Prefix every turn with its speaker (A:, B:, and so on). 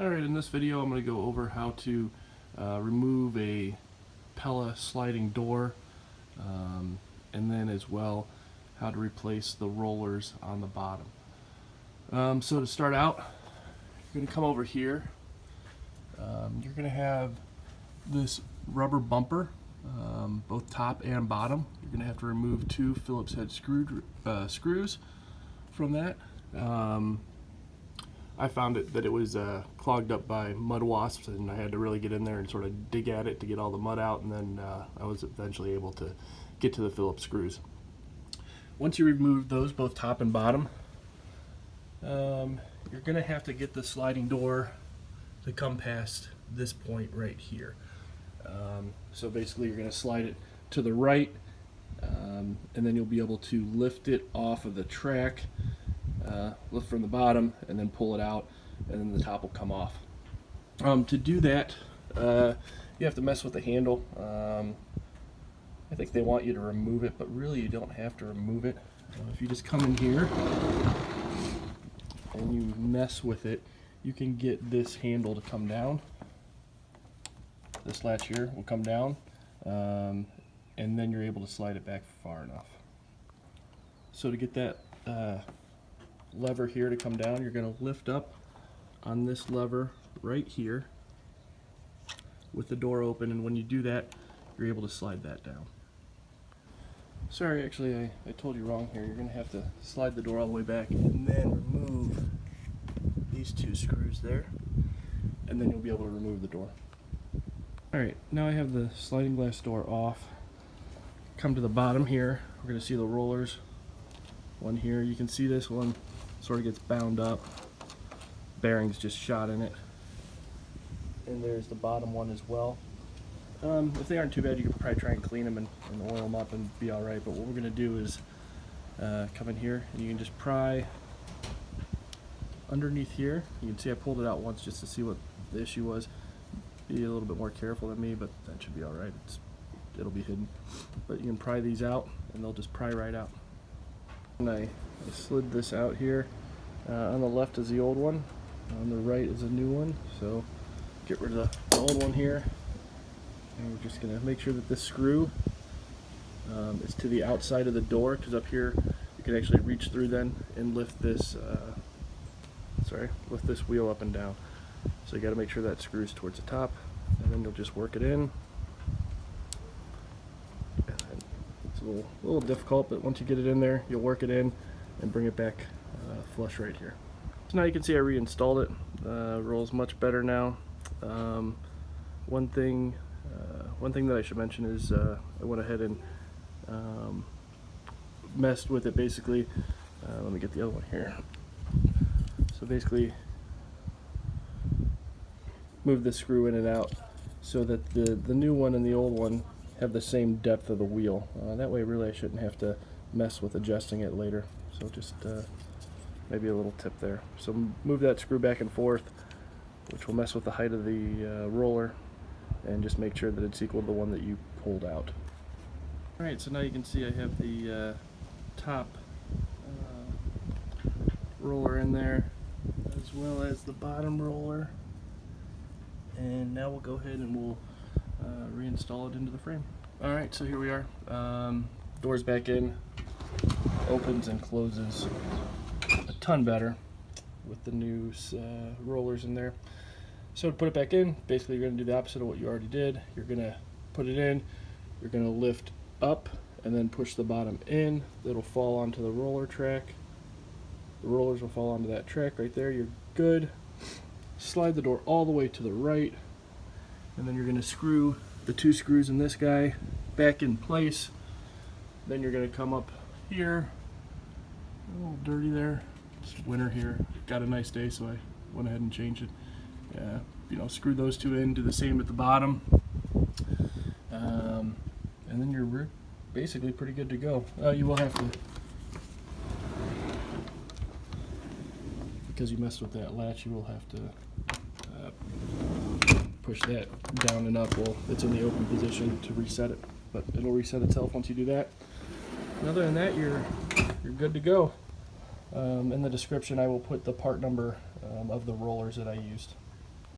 A: Alright, in this video I'm going to go over how to remove a Pella sliding door, and then as well how to replace the rollers on the bottom. So to start out, you're going to come over here. You're going to have this rubber bumper, both top and bottom. You're going to have to remove two Phillips head screws from that. I found that it was clogged up by mud wasps, and I had to really get in there and sort of dig at it to get all the mud out, and then I was eventually able to get to the Phillips screws. Once you remove those, both top and bottom, you're going to have to get the sliding door to come past this point right here. So basically you're going to slide it to the right, and then you'll be able to lift it off of the track, lift from the bottom, and then pull it out, and then the top will come off. To do that, you have to mess with the handle. I think they want you to remove it, but really you don't have to remove it. If you just come in here and you mess with it, you can get this handle to come down. This latch here will come down, and then you're able to slide it back far enough. So to get that lever here to come down, you're going to lift up on this lever right here with the door open, and when you do that, you're able to slide that down. Sorry, actually I told you wrong here. You're going to have to slide the door all the way back and then remove these two screws there, and then you'll be able to remove the door. Alright, now I have the sliding glass door off. Come to the bottom here, we're going to see the rollers. One here, you can see this one sort of gets bound up, bearings just shot in it, and there's the bottom one as well. If they aren't too bad, you can probably try and clean them and oil them up and be alright, but what we're going to do is come in here and you can just pry underneath here. You can see I pulled it out once just to see what the issue was. Be a little bit more careful than me, but that should be alright. It'll be hidden, but you can pry these out and they'll just pry right out. And I slid this out here. On the left is the old one, on the right is a new one, so get rid of the old one here, and we're just going to make sure that this screw is to the outside of the door, because up here you can actually reach through then and lift this lift this wheel up and down. So you got to make sure that screws towards the top, and then you'll just work it in. It's a little difficult, but once you get it in there, you'll work it in and bring it back flush right here. So now you can see I reinstalled it. Rolls much better now. One thing that I should mention is I went ahead and messed with it basically. Let me get the other one here. So basically move the screw in and out so that the new one and the old one have the same depth of the wheel. That way really I shouldn't have to mess with adjusting it later. So just maybe a little tip there. So move that screw back and forth, which will mess with the height of the roller, and just make sure that it's equal to the one that you pulled out. Alright, so now you can see I have the top roller in there, as well as the bottom roller. And now we'll go ahead and we'll reinstall it into the frame. Alright, so here we are. Doors back in, opens and closes a ton better with the new rollers in there. So to put it back in, basically you're going to do the opposite of what you already did. You're going to put it in, you're going to lift up and then push the bottom in. It'll fall onto the roller track. The rollers will fall onto that track right there. You're good. Slide the door all the way to the right, and then you're going to screw the two screws in this guy back in place. Then you're going to come up here. A little dirty there. It's winter here. Got a nice day, so I went ahead and changed it. Screw those two in, do the same at the bottom, and then you're basically pretty good to go. You will have to, because you messed with that latch, you will have to push that down and up while it's in the open position to reset it, but it'll reset itself once you do that. And other than that, you're good to go. In the description I will put the part number of the rollers that I used.